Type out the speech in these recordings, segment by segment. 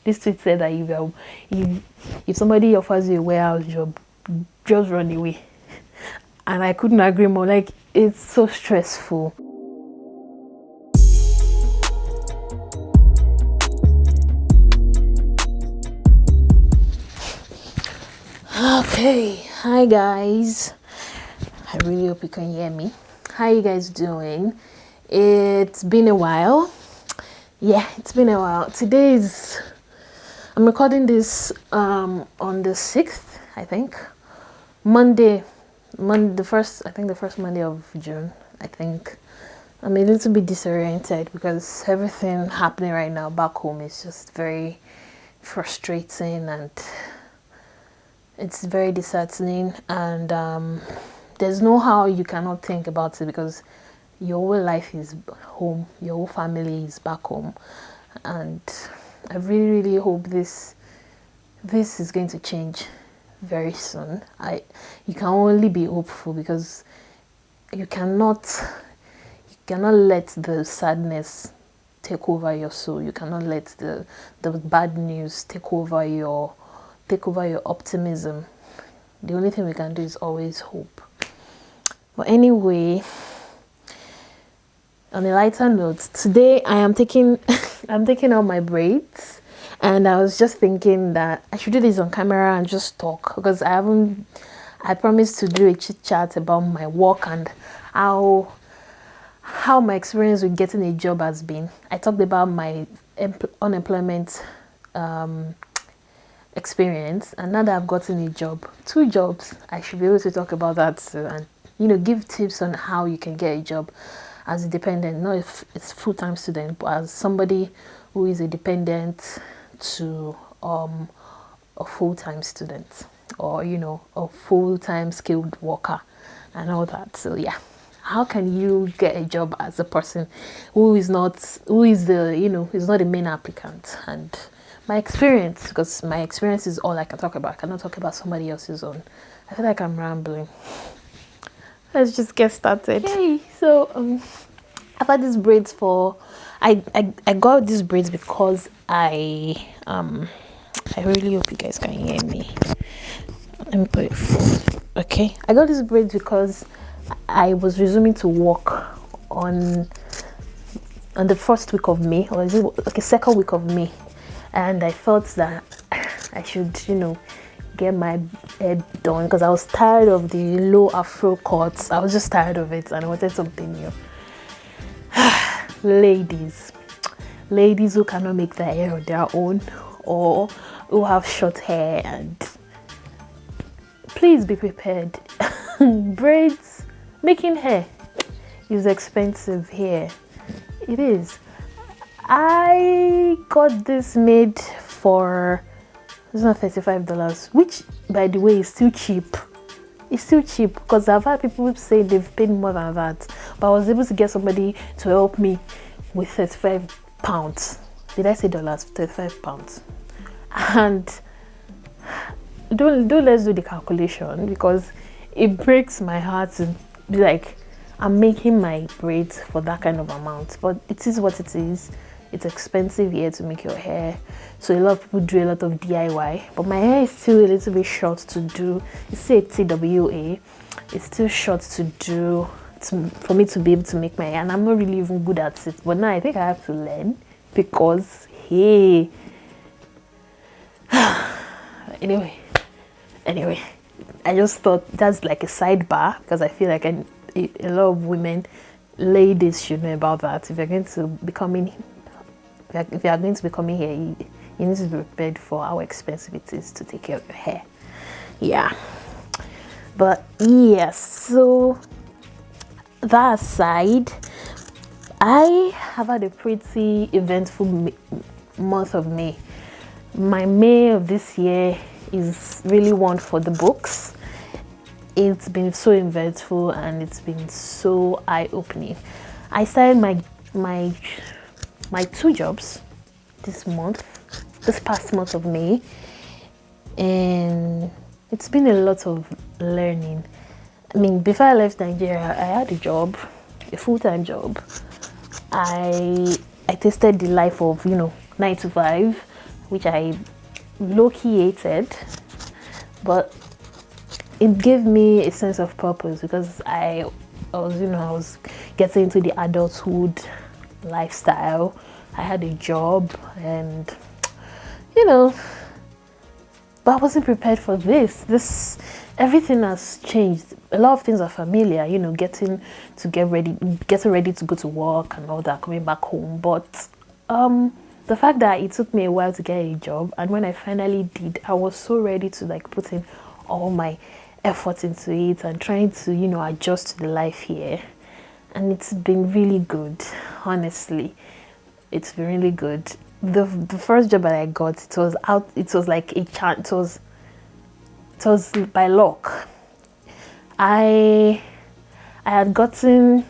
This tweet said that if somebody offers you a warehouse job, just run away. And I couldn't agree more. Like, it's so stressful. Okay, hi guys. I really hope you can hear me. How you guys doing? It's been a while. Yeah, it's been a while. I'm recording this on the 6th, I think. Monday, the first Monday of June, I think. I'm a little bit disoriented because everything happening right now back home is just very frustrating and it's very disheartening, and there's no how you cannot think about it because your whole life is home, your whole family is back home, and I really hope this is going to change very soon. You can only be hopeful because you cannot let the sadness take over your soul. You cannot let the bad news take over your optimism. The only thing we can do is always hope. But anyway, on a lighter note, today I am taking out my braids, and I was just thinking that I should do this on camera and just talk because I promised to do a chit-chat about my work and how my experience with getting a job has been. I talked about my unemployment experience, and now that I've gotten a job, 2 jobs, I should be able to talk about that too, and give tips on how you can get a job as a dependent, not if it's full-time student, but as somebody who is a dependent to a full-time student, or a full-time skilled worker and all that. So yeah, how can you get a job as a person who is not a main applicant? And my experience, because my experience is all I can talk about. I cannot talk about somebody else's own. I feel like I'm rambling. Let's just get started. Okay, so I've had these braids for I got these braids because I really hope you guys can hear me. Let me put it full. Okay, I got these braids because I was resuming to work on the first week of May, or is it like a second week of May, and I felt that I should get my head done because I was tired of the low afro cuts. I was just tired of it and I wanted something new. Ladies who cannot make their hair on their own, or who have short hair, and please be prepared. Braids, making hair is expensive here. It is. I got this made for $35, which by the way is still cheap. It's still cheap because I've had people say they've paid more than that, but I was able to get somebody to help me with £35. Did I say dollars? £35. And don't let's do the calculation because it breaks my heart to be like, I'm making my braids for that kind of amount, but it is what it is. It's expensive here to make your hair, so a lot of people do a lot of DIY, but my hair is still a little bit short to do. It's still a TWA. It's still short to do for me to be able to make my hair, and I'm not really even good at it, but now I think I have to learn because hey. anyway, I just thought that's like a sidebar because I feel like a lot of women, ladies, should know about that. If you're going to be coming here, you need to be prepared for how expensive it is to take care of your hair. Yeah, but yes, so that aside, I have had a pretty eventful month of May. My May of this year is really one for the books. It's been so eventful and it's been so eye-opening. I started my 2 jobs this past month of May, and it's been a lot of learning. I mean, before I left Nigeria, I had a job, a full-time job. I tasted the life of 9 to 5, which I low-key hated, but it gave me a sense of purpose because I was getting into the adulthood lifestyle. I had a job, and but I wasn't prepared for this. Everything has changed. A lot of things are familiar, getting ready to go to work and all that, coming back home. But the fact that it took me a while to get a job, and when I finally did, I was so ready to like put in all my effort into it and trying to adjust to the life here. And it's been really good, honestly. It's been really good. The first job that I got, it was like a chance. It was by luck. I had gotten,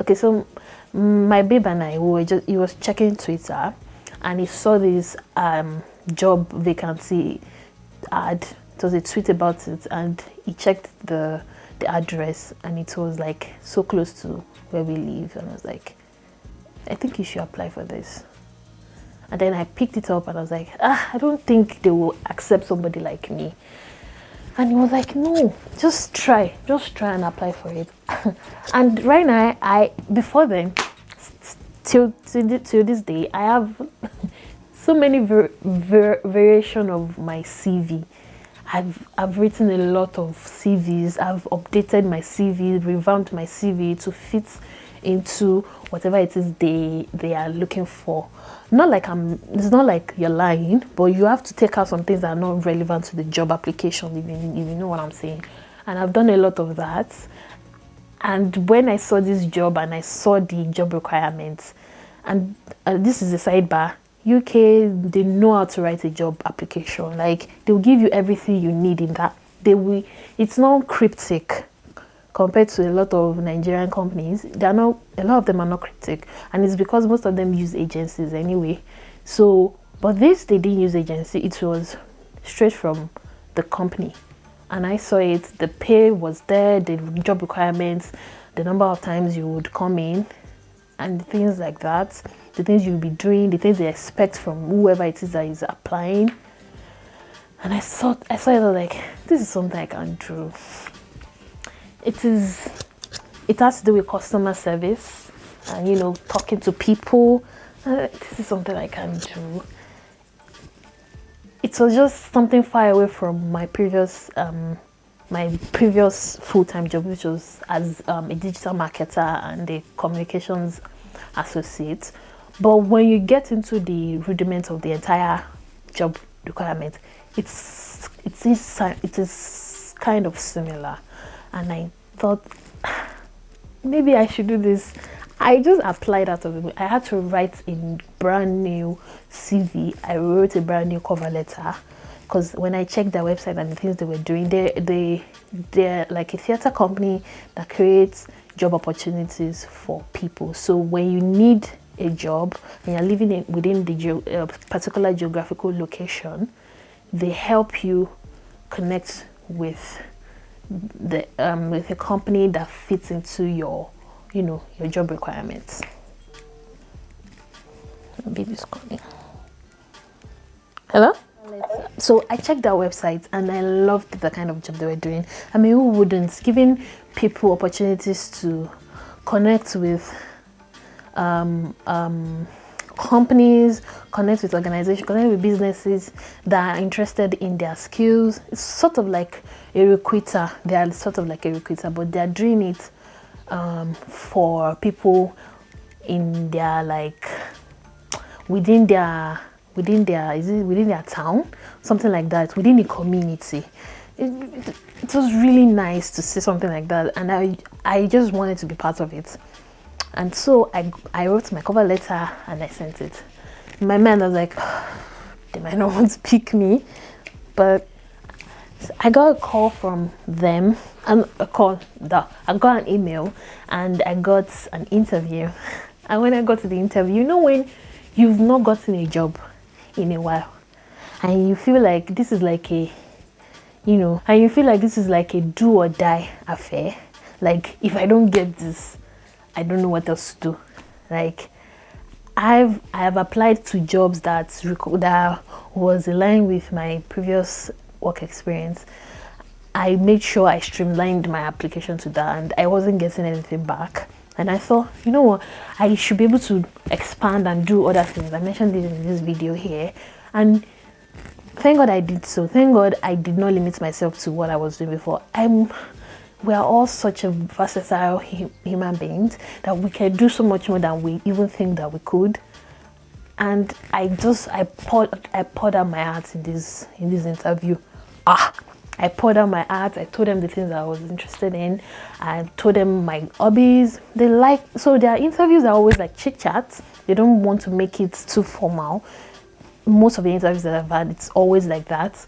okay, so my babe and I, he was checking Twitter, and he saw this job vacancy ad. It was a tweet about it, and he checked the address, and it was like so close to where we live, and I was like, I think you should apply for this. And then I picked it up, and I was like, I don't think they will accept somebody like me. And he was like, no, just try and apply for it. And right now, before then, till this day, I have so many variation of my CV. I've written a lot of CVs. I've updated my CV, revamped my CV to fit into whatever it is they are looking for. It's not like you're lying, but you have to take out some things that are not relevant to the job application, if you know what I'm saying. And I've done a lot of that. And when I saw this job and I saw the job requirements, and this is a sidebar, UK, they know how to write a job application. Like, they'll give you everything you need in that. It's not cryptic compared to a lot of Nigerian companies. A lot of them are not cryptic, and it's because most of them use agencies anyway. So, but they didn't use agency. It was straight from the company, and I saw it. The pay was there, the job requirements, the number of times you would come in, and things like that. The things you'll be doing, the things they expect from whoever it is that is applying. And I saw it, I was like, this is something I can do. It has to do with customer service and talking to people. This is something I can do. It was just something far away from my previous full-time job, which was as a digital marketer and a communications associate. But when you get into the rudiments of the entire job requirement, it is kind of similar. And I thought, maybe I should do this. I just applied out of it. I had to write a brand new CV. I wrote a brand new cover letter, because when I checked their website and the things they were doing, they're like a theater company that creates job opportunities for people. So when you need a job and you're living within the particular geographical location, they help you connect with a company that fits into your job requirements. Baby's calling. Hello? So I checked their website and I loved the kind of job they were doing. I mean, who wouldn't? Giving people opportunities to connect with companies, connect with organizations, connect with businesses that are interested in their skills. It's sort of like a recruiter. They are sort of like a recruiter, but they are doing it for people in their within their town, something like that, within the community. It was really nice to see something like that, and I just wanted to be part of it. And so I wrote my cover letter and I sent it. In my mind, I was like, they might not want to pick me, but I got a call from them, and I got an email, and I got an interview. And when I got to the interview, when you've not gotten a job in a while, and you feel like this is like a do or die affair. Like, if I don't get this, I don't know what else to do. Like, I have applied to jobs that was in line with my previous work experience. I made sure I streamlined my application to that, and I wasn't getting anything back. And I thought, you know what, I should be able to expand and do other things. I mentioned this in this video here, and thank God I did so. Thank God I did not limit myself to what I was doing before. We are all such a versatile human beings that we can do so much more than we even think that we could. And I poured out my heart in this interview. I poured out my heart. I told them the things that I was interested in. I told them my hobbies. So their interviews are always like chit chat. They don't want to make it too formal. Most of the interviews that I've had, it's always like that.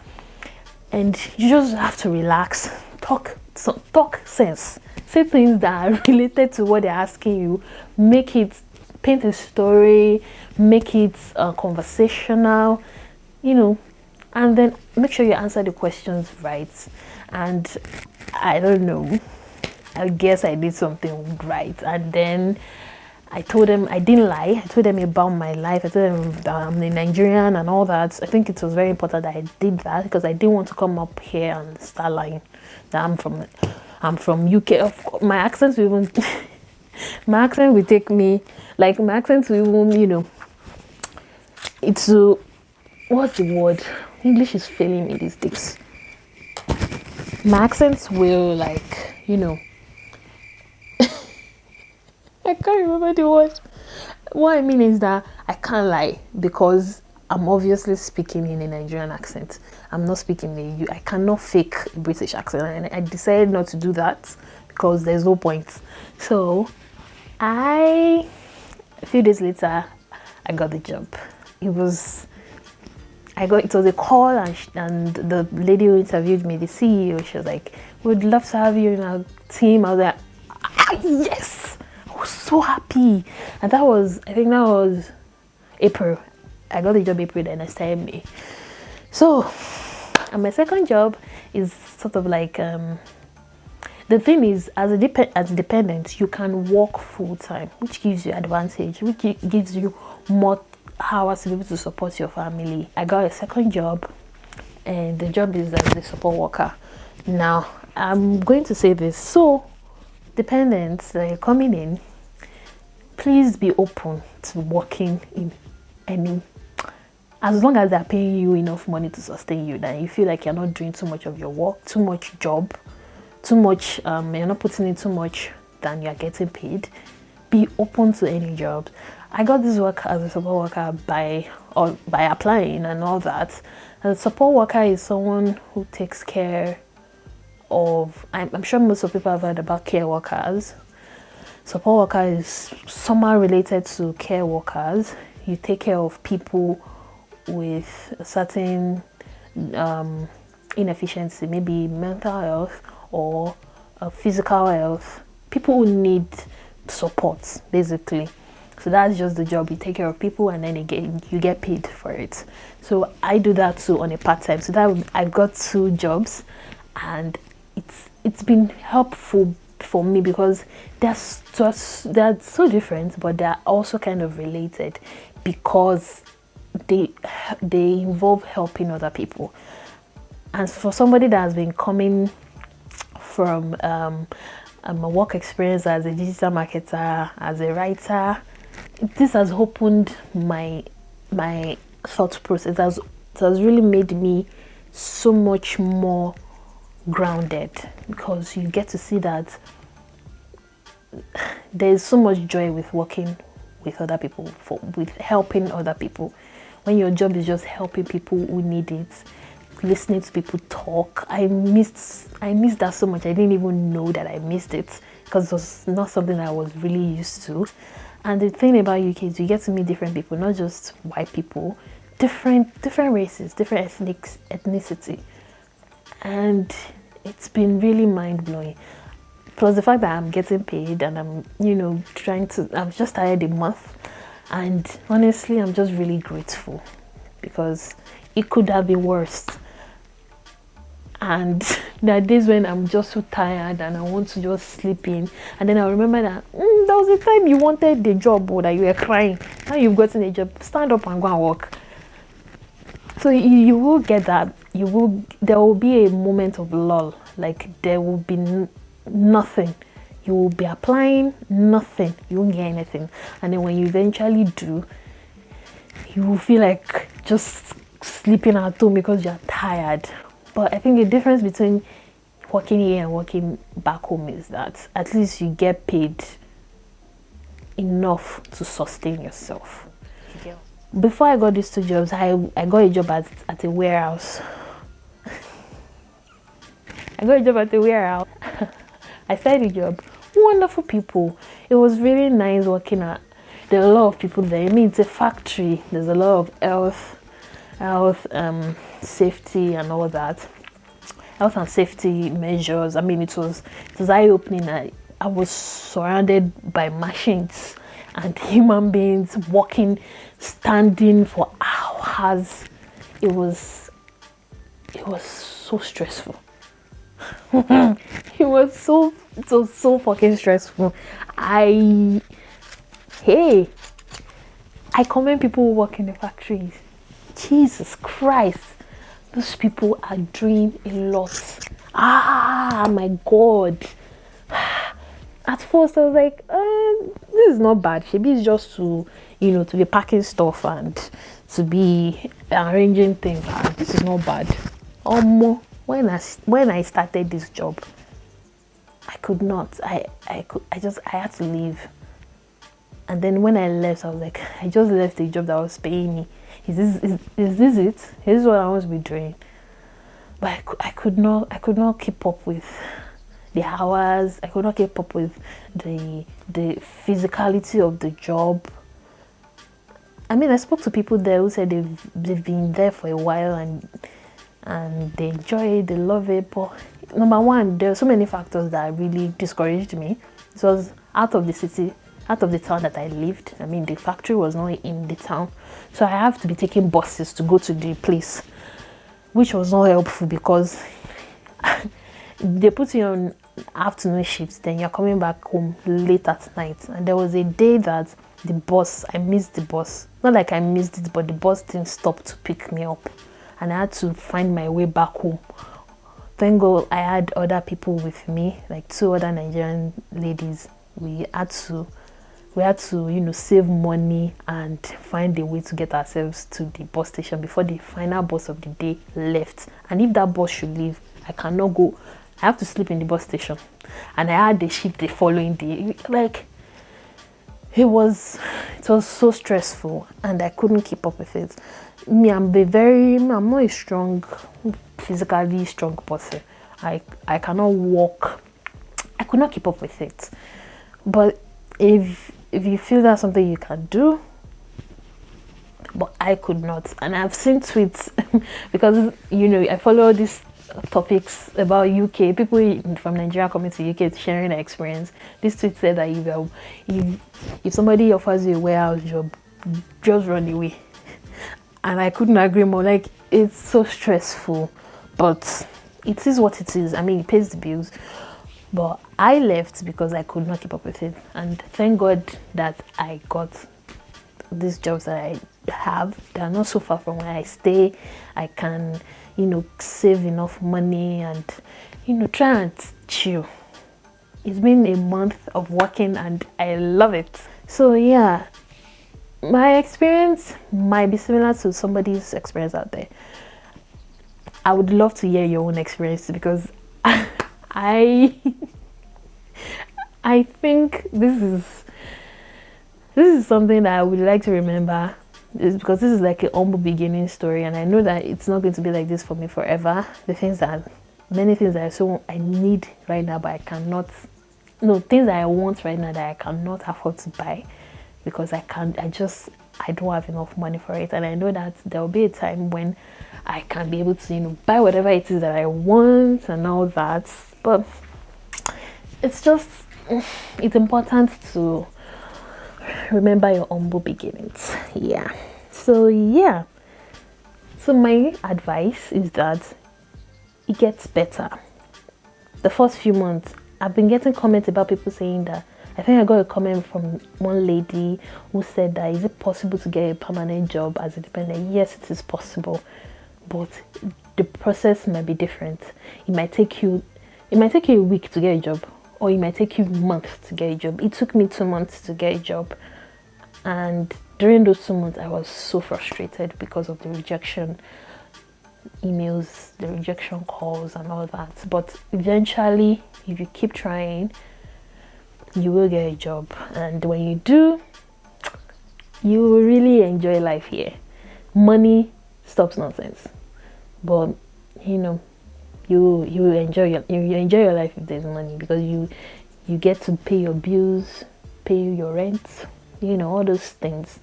And you just have to relax, talk sense, say things that are related to what they're asking you, paint a story, make it conversational, and then make sure you answer the questions right. And I don't know, I guess I did something right. And then I told them, I didn't lie. I told them about my life. I told them that I'm a Nigerian and all that. I think it was very important that I did that, because I didn't want to come up here and start lying that I'm from UK. Of course, my accent will even my accent will take me, like my accent will even, it's what's the word? English is failing me these days. My accent will, like, I can't remember the words. What I mean is that I can't lie, because I'm obviously speaking in a Nigerian accent. I'm not speaking I cannot fake a British accent, and I decided not to do that because there's no point. So a few days later, I got the job. It was a call, and the lady who interviewed me, the CEO, she was like, "We'd love to have you in our team." I was like, yes! I was so happy. And I think that was April. I got the job April, then I started May. So, and my second job is sort of like, the thing is, as a dependent, you can work full time, which gives you advantage, which gives you more hours to be able to support your family. I got a second job, and the job is as a support worker. Now, I'm going to say this. So, dependents that are coming in, please be open to working in any, as long as they're paying you enough money to sustain you, that you feel like you're not doing too much of your work, too much job, too much, you're not putting in too much than you're getting paid. Be open to any job. I got this work as a support worker by applying and all that. And a support worker is someone who takes care of, I'm sure most of people have heard about care workers. Support worker is somehow related to care workers. You take care of people with a certain inefficiency, maybe mental health or physical health. People who need support, basically. So that's just the job. You take care of people, and then you get paid for it. So I do that too on a part-time. So that I've got 2 jobs, and it's been helpful for me because they're so different, but they're also kind of related, because they involve helping other people. And for somebody that has been coming from a work experience as a digital marketer, as a writer, this has opened my thought process. It has really made me so much more grounded, because you get to see that there's so much joy with working with other people, with helping other people. When your job is just helping people who need it, listening to people talk. I missed that so much. I didn't even know that I missed it, because it was not something I was really used to. And the thing about UK is you get to meet different people, not just white people, different races, different ethnicity. And it's been really mind-blowing. Plus the fact that I'm getting paid, and I'm, I've just started a month, and honestly, I'm just really grateful, because it could have been worse. And there are days when I'm just so tired and I want to just sleep in. And then I remember that there was a time you wanted the job or that you were crying. Now you've gotten a job, stand up and go and work. So you will get that. There will be a moment of lull. Like there will be nothing. You will be applying nothing. You won't get anything. And then when you eventually do, you will feel like just sleeping at home because you're tired. But I think the difference between working here and working back home is that at least you get paid enough to sustain yourself. Before I got these two jobs, I got a job at a warehouse. I started a job. Wonderful people. It was really nice working at. There are a lot of people there. I mean, it's a factory. There's a lot of health, safety, and all that. Health and safety measures. I mean, it was eye-opening. I was surrounded by machines and human beings working, standing for hours. It was so stressful. It was so fucking stressful. I commend people who work in the factories. Jesus Christ, those people are doing a lot. My God. At first I was like, this is not bad. Maybe it's just to be packing stuff and to be arranging things. This is not bad. When I started this job, I could not. I had to leave. And then when I left, I was like, I just left the job that was paying me. Is this it? This is what I want to be doing. But I could not keep up with the hours. I could not keep up with the physicality of the job. I mean, I spoke to people there who said they've been there for a while and they enjoy it, they love it. But number one, there are so many factors that really discouraged me. It was out of the city, out of the town that I lived. I mean, the factory was not in the town, so I have to be taking buses to go to the place, which was not helpful because they put you on afternoon shifts, then you're coming back home late at night. And there was a day that I missed the bus. Not like I missed it, but the bus didn't stop to pick me up, and I had to find my way back home. Thank God I had other people with me, like two other Nigerian ladies. We had to save money and find a way to get ourselves to the bus station before the final bus of the day left. And if that bus should leave, I cannot go. I have to sleep in the bus station. And I had the shift the following day. Like, it was so stressful and I couldn't keep up with it. I'm not a physically strong person. I cannot walk. I could not keep up with it. But if you feel that's something you can do, but I could not. And I've seen tweets because I follow these topics about UK, people from Nigeria coming to UK sharing their experience. This tweet said that if somebody offers you a warehouse job, just run away. And I couldn't agree more. Like, it's so stressful, but it is what it is. I mean, it pays the bills. But I left because I could not keep up with it. And thank God that I got these jobs that I have. They are not so far from where I stay. I can, save enough money and, try and chill. It's been a month of working and I love it. So yeah, my experience might be similar to somebody's experience out there. I would love to hear your own experience because I think this is something that I would like to remember. It's because this is like a humble beginning story, and I know that it's not going to be like this for me forever. Many things that I need right now, but I cannot. No, things that I want right now that I cannot afford to buy because I don't have enough money for it. And I know that there will be a time when I can be able to, buy whatever it is that I want and all that. But it's important to remember your humble beginnings. Yeah. So my advice is that it gets better. The first few months, I've been getting comments about people saying that, I think I got a comment from one lady who said that, is it possible to get a permanent job as a dependent? Yes, it is possible, but the process might be different. It might take you a week to get a job, or it might take you months to get a job. It took me 2 months to get a job, and during those 2 months I was so frustrated because of the rejection emails, the rejection calls and all that. But eventually, if you keep trying, you will get a job, and when you do, you will really enjoy life here. Money stops nonsense, but you enjoy your life if there's money, because you get to pay your bills, pay your rent, all those things,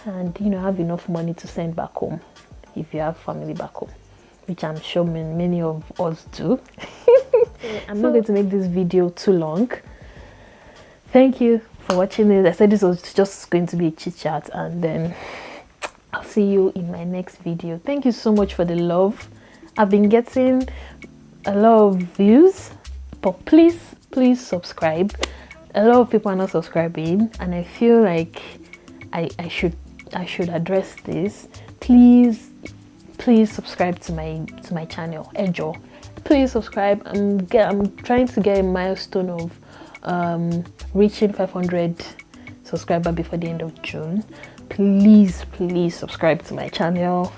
and have enough money to send back home if you have family back home, which I'm sure many of us do. I'm not going to make this video too long. Thank you for watching this. I said this was just going to be a chit chat, and then I'll see you in my next video. Thank you so much for the love. I've been getting a lot of views, but please subscribe. A lot of people are not subscribing, and I feel like I should address this. Please subscribe to my channel, Ejo. Please subscribe. I'm trying to get a milestone of reaching 500 subscribers before the end of June. Please subscribe to my channel.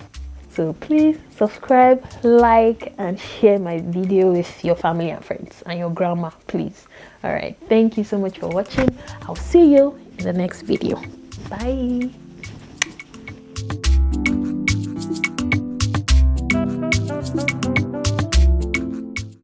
So please subscribe, like, and share my video with your family and friends and your grandma, please. All right, thank you so much for watching. I'll see you in the next video. Bye.